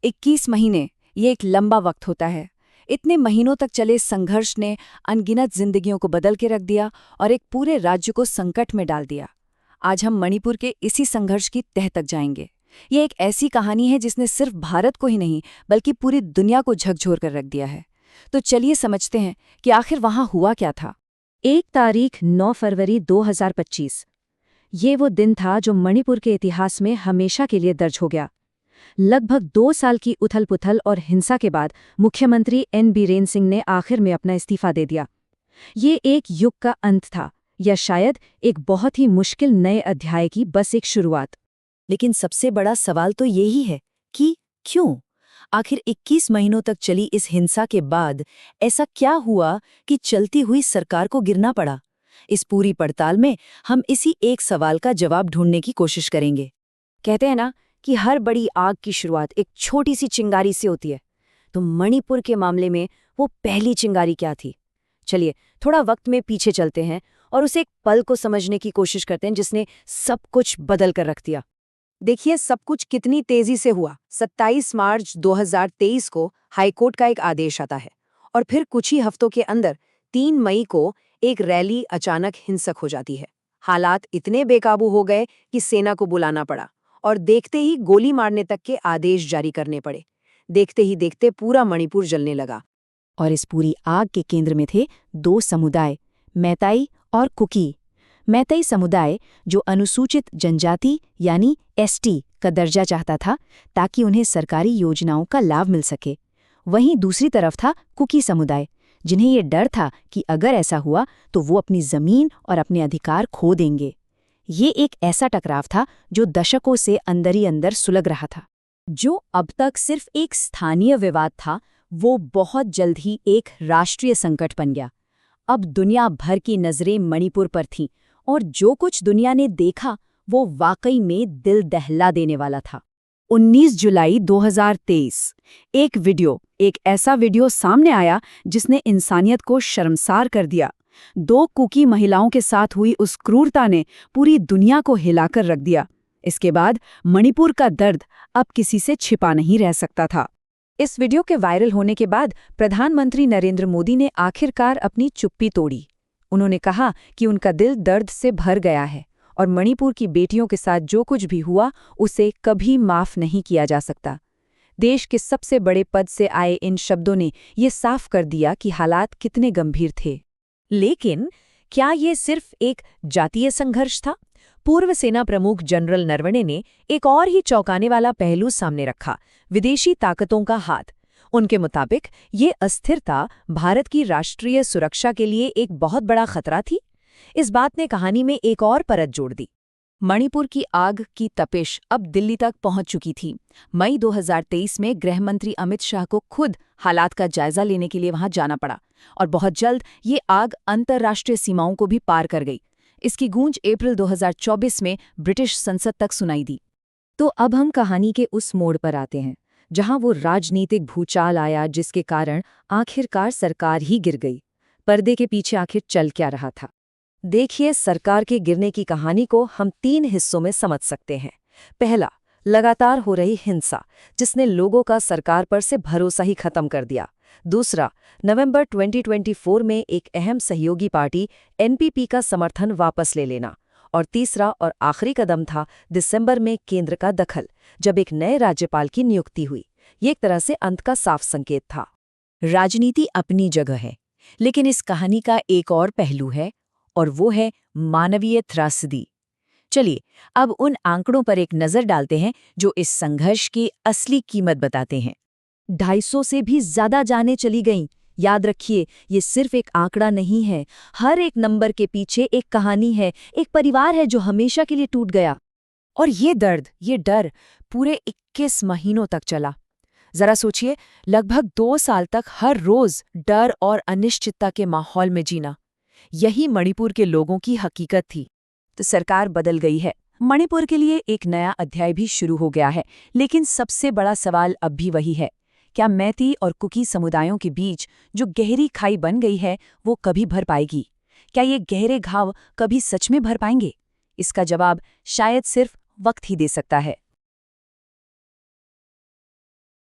21 महीने, ये एक लंबा वक्त होता है। इतने महीनों तक चले इस संघर्ष ने अनगिनत जिंदगियों को बदल के रख दिया और एक पूरे राज्य को संकट में डाल दिया। आज हम मणिपुर के इसी संघर्ष की तह तक जाएंगे। ये एक ऐसी कहानी है जिसने सिर्फ भारत को ही नहीं बल्कि पूरी दुनिया को झकझोर कर रख दिया है। तो चलिए समझते हैं कि आखिर वहां हुआ क्या था। 1 तारीख 9 फरवरी 2025। ये वो दिन था जो मणिपुर के इतिहास में हमेशा के लिए दर्ज हो गया। लगभग 2 साल की उथल-पुथल और हिंसा के बाद मुख्यमंत्री एन बीरेन सिंह ने आखिर में अपना इस्तीफा दे दिया। ये एक युग का अंत था, या शायद एक बहुत ही मुश्किल नए अध्याय की बस एक शुरुआत। लेकिन सबसे बड़ा सवाल तो यही है कि क्यों? आखिर 21 महीनों तक चली इस हिंसा के बाद ऐसा क्या हुआ कि चलती हुई सरकार को गिरना पड़ा? इस पूरी पड़ताल में हम इसी एक सवाल का जवाब ढूंढने की कोशिश करेंगे। कहते हैं ना कि हर बड़ी आग की शुरुआत एक छोटी सी चिंगारी से होती है। तो मणिपुर के मामले में वो पहली चिंगारी क्या थी? चलिए थोड़ा वक्त में पीछे चलते हैं और उस एक पल को समझने की कोशिश करते हैं जिसने सब कुछ बदल कर रख दिया। देखिए सब कुछ कितनी तेजी से हुआ। 27 मार्च 2023 को हाईकोर्ट का एक आदेश आता है और फिर कुछ ही हफ्तों के अंदर 3 मई को एक रैली अचानक हिंसक हो जाती है। हालात इतने बेकाबू हो गए कि सेना को बुलाना पड़ा और देखते ही गोली मारने तक के आदेश जारी करने पड़े। देखते ही देखते पूरा मणिपुर जलने लगा। और इस पूरी आग के केंद्र में थे 2 समुदाय, मैताई और कुकी। मैताई समुदाय जो अनुसूचित जनजाति यानी एसटी का दर्जा चाहता था ताकि उन्हें सरकारी योजनाओं का लाभ मिल सके। वहीं दूसरी तरफ था कुकी समुदाय, जिन्हें ये डर था कि अगर ऐसा हुआ तो वो अपनी जमीन और अपने अधिकार खो देंगे। ये एक ऐसा टकराव था जो दशकों से अंदर ही अंदर सुलग रहा था। जो अब तक सिर्फ एक स्थानीय विवाद था, वो बहुत जल्द ही एक राष्ट्रीय संकट बन गया। अब दुनिया भर की नजरें मणिपुर पर थीं और जो कुछ दुनिया ने देखा वो वाकई में दिल दहला देने वाला था। 19 जुलाई 2023 एक ऐसा वीडियो सामने आया जिसने इंसानियत को शर्मसार कर दिया। 2 कुकी महिलाओं के साथ हुई उस क्रूरता ने पूरी दुनिया को हिलाकर रख दिया। इसके बाद मणिपुर का दर्द अब किसी से छिपा नहीं रह सकता था। इस वीडियो के वायरल होने के बाद प्रधानमंत्री नरेंद्र मोदी ने आखिरकार अपनी चुप्पी तोड़ी। उन्होंने कहा कि उनका दिल दर्द से भर गया है और मणिपुर की बेटियों के साथ जो कुछ भी हुआ उसे कभी माफ नहीं किया जा सकता। देश के सबसे बड़े पद से आए इन शब्दों ने ये साफ कर दिया कि हालात कितने गंभीर थे। लेकिन क्या ये सिर्फ एक जातीय संघर्ष था? पूर्व सेना प्रमुख जनरल नरवणे ने एक और ही चौंकाने वाला पहलू सामने रखा, विदेशी ताकतों का हाथ। उनके मुताबिक ये अस्थिरता भारत की राष्ट्रीय सुरक्षा के लिए एक बहुत बड़ा खतरा थी। इस बात ने कहानी में एक और परत जोड़ दी। मणिपुर की आग की तपिश अब दिल्ली तक पहुंच चुकी थी। मई 2023 में गृह मंत्री अमित शाह को खुद हालात का जायजा लेने के लिए वहां जाना पड़ा और बहुत जल्द ये आग अंतर्राष्ट्रीय सीमाओं को भी पार कर गई। इसकी गूंज अप्रैल 2024 में ब्रिटिश संसद तक सुनाई दी। तो अब हम कहानी के उस मोड़ पर आते हैं जहां वो राजनीतिक भूचाल आया जिसके कारण आखिरकार सरकार ही गिर गई। पर्दे के पीछे आखिर चल क्या रहा था? देखिए, सरकार के गिरने की कहानी को हम 3 हिस्सों में समझ सकते हैं। पहला, लगातार हो रही हिंसा जिसने लोगों का सरकार पर से भरोसा ही खत्म कर दिया। दूसरा, नवंबर 2024 में एक अहम सहयोगी पार्टी एनपीपी का समर्थन वापस ले लेना। और तीसरा और आखिरी कदम था दिसंबर में केंद्र का दखल, जब एक नए राज्यपाल की नियुक्ति हुई। ये एक तरह से अंत का साफ संकेत था। राजनीति अपनी जगह है, लेकिन इस कहानी का एक और पहलू है और वो है मानवीय त्रासदी। चलिए अब उन आंकड़ों पर एक नजर डालते हैं जो इस संघर्ष की असली कीमत बताते हैं। 250 से भी ज्यादा जानें चली गईं। याद रखिए, ये सिर्फ एक आंकड़ा नहीं है। हर एक नंबर के पीछे एक कहानी है, एक परिवार है जो हमेशा के लिए टूट गया। और ये दर्द, ये डर पूरे 21 महीनों तक चला। जरा सोचिए, लगभग 2 साल तक हर रोज डर और अनिश्चितता के माहौल में जीना। यही मणिपुर के लोगों की हकीकत थी। तो सरकार बदल गई है, मणिपुर के लिए एक नया अध्याय भी शुरू हो गया है। लेकिन सबसे बड़ा सवाल अब भी वही है, क्या मैती और कुकी समुदायों के बीच जो गहरी खाई बन गई है वो कभी भर पाएगी? क्या ये गहरे घाव कभी सच में भर पाएंगे? इसका जवाब शायद सिर्फ वक्त ही दे सकता है।